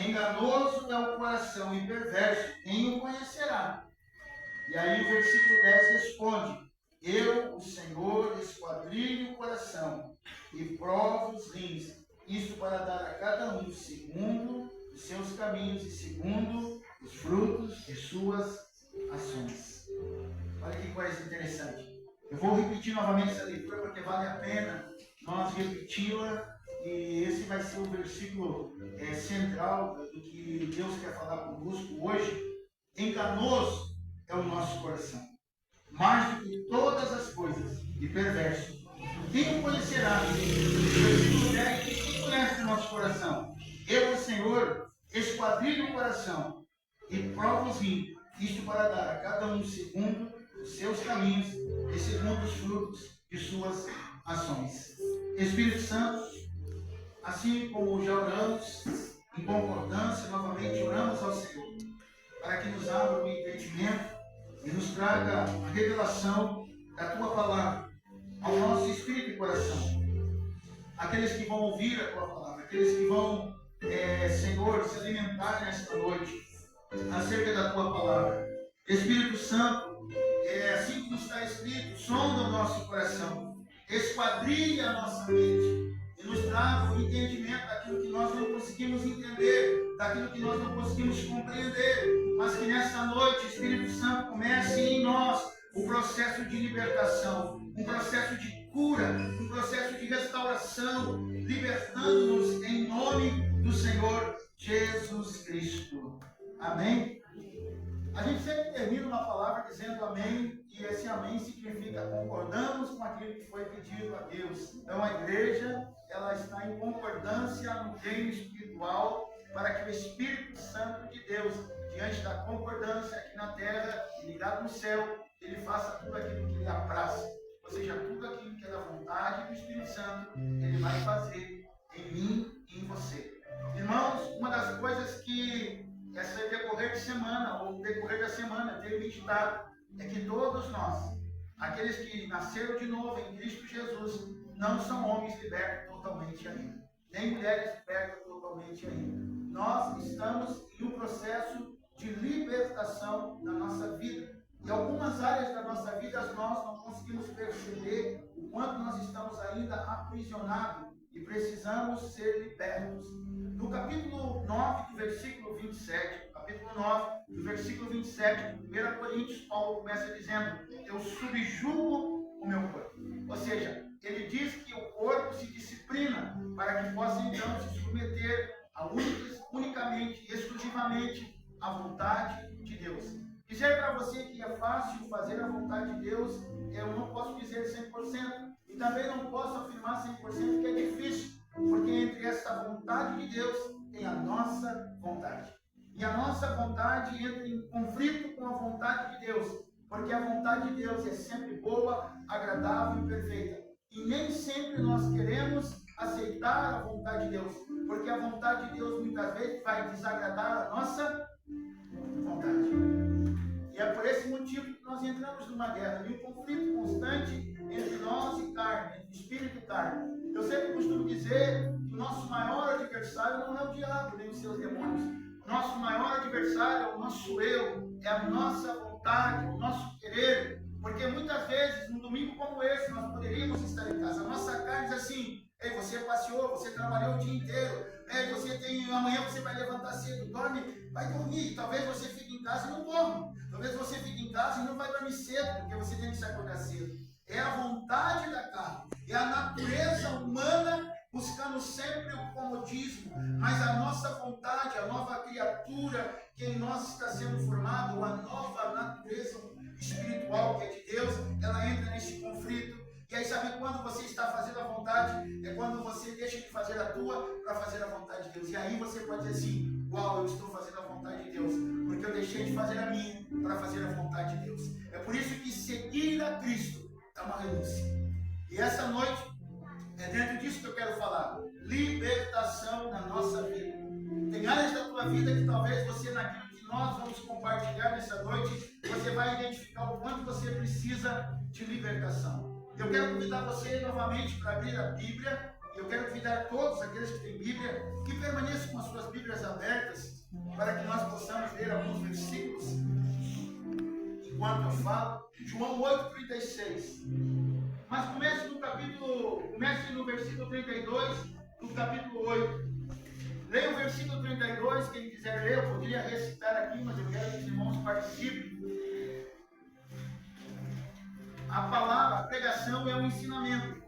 enganoso é o coração e perverso, quem o conhecerá? E aí o versículo 10 responde: eu, o Senhor, esquadrilho o coração e provo os rins, isto para dar a cada um segundo os seus caminhos e segundo os frutos de suas ações. Olha que coisa interessante. Eu vou repetir novamente essa leitura porque vale a pena nós repeti-la, e esse vai ser o versículo central do que Deus quer falar conosco hoje. Enganoso é o nosso coração, mais do que todas as coisas, e perverso. Quem o conhecerá? Versículo 10: quem conhece o nosso coração? Eu, o Senhor, esquadrilho o coração e provo os rins, isto para dar a cada um segundo os seus caminhos e segundo os frutos de suas ações. Espírito Santo, assim como já oramos em concordância, novamente oramos ao Senhor para que nos abra o entendimento e nos traga a revelação da Tua Palavra ao nosso espírito e coração. Aqueles que vão ouvir a Tua Palavra, aqueles que vão, Senhor, se alimentar nesta noite acerca da Tua Palavra. Espírito Santo, assim como está escrito, sonda o nosso coração, esquadrilha a nossa mente e nos traga o entendimento daquilo que nós não conseguimos entender, daquilo que nós não conseguimos compreender, mas que nessa noite, Espírito Santo, comece em nós o processo de libertação, um processo de cura, um processo de restauração, libertando-nos em nome do Senhor Jesus Cristo. Amém? A gente sempre termina uma palavra dizendo amém, e esse amém significa concordamos com aquilo que foi pedido a Deus. Então a igreja, ela está em concordância no reino espiritual, para que o Espírito Santo de Deus, diante da concordância aqui na terra e ligado no céu, ele faça tudo aquilo que lhe apraz. Ou seja, tudo aquilo que é da vontade do Espírito Santo, ele vai fazer em mim e em você. Irmãos, uma das coisas que esse decorrer de semana, ou decorrer da semana, tem meditado, é que todos nós, aqueles que nasceram de novo em Cristo Jesus, não são homens libertos totalmente ainda, nem mulheres libertas totalmente ainda. Nós estamos em um processo de libertação na nossa vida. Em algumas áreas da nossa vida, nós não conseguimos perceber o quanto nós estamos ainda aprisionados e precisamos ser libertos. No capítulo 9, do versículo 27, capítulo 9, do versículo 27, de 1 Coríntios, Paulo começa dizendo: eu subjugo o meu corpo. Ou seja, ele diz que o corpo se disciplina para que possa então se submeter unicamente, exclusivamente à vontade de Deus. Dizer para você que é fácil fazer a vontade de Deus, eu não posso dizer 100%, e também não posso afirmar 100% que é difícil, porque entre essa vontade de Deus tem a nossa vontade. E a nossa vontade entra em conflito com a vontade de Deus, porque a vontade de Deus é sempre boa, agradável e perfeita. E nem sempre nós queremos aceitar a vontade de Deus, porque a vontade de Deus muitas vezes vai desagradar a nossa vontade. E é por esse motivo que nós entramos numa guerra, em um conflito constante entre nós e carne, entre espírito e carne. Eu sempre costumo dizer que o nosso maior adversário não é o diabo, nem os seus demônios. O nosso maior adversário é o nosso eu, é a nossa vontade, o nosso querer. Porque muitas vezes, num domingo como esse, nós poderíamos estar em casa. A nossa carne diz assim: ei, você passeou, você trabalhou o dia inteiro, amanhã você vai levantar cedo, dorme, vai dormir. Talvez você fique em casa e não dorme. Talvez você fique em casa e não vai dormir cedo, porque você tem que se acordar cedo. É a vontade da carne, é a natureza humana buscando sempre o comodismo, mas a nossa vontade, a nova criatura que em nós está sendo formada, ou a nova natureza espiritual que é de Deus, ela entra nesse conflito. E aí sabe quando você está fazendo a vontade? É quando você deixa de fazer a tua para fazer a vontade de Deus. E aí você pode dizer assim: uau, eu estou fazendo a vontade de Deus, porque eu deixei de fazer a minha para fazer a vontade de Deus. É por isso que seguir a Cristo é uma renúncia. E essa noite é dentro disso que eu quero falar: libertação na nossa vida. Tem áreas da tua vida que talvez você, naquilo que nós vamos compartilhar nessa noite, você vai identificar o quanto você precisa de libertação. Eu quero convidar você novamente para abrir a Bíblia Eu quero convidar todos aqueles que têm Bíblia que permaneçam com as suas Bíblias abertas para que nós possamos ler alguns versículos enquanto eu falo. João 8,36. Mas comece no versículo 32 do capítulo 8. Leia o versículo 32, quem quiser ler, eu poderia recitar aqui, mas eu quero que os irmãos participem. A palavra, a pregação é um ensinamento.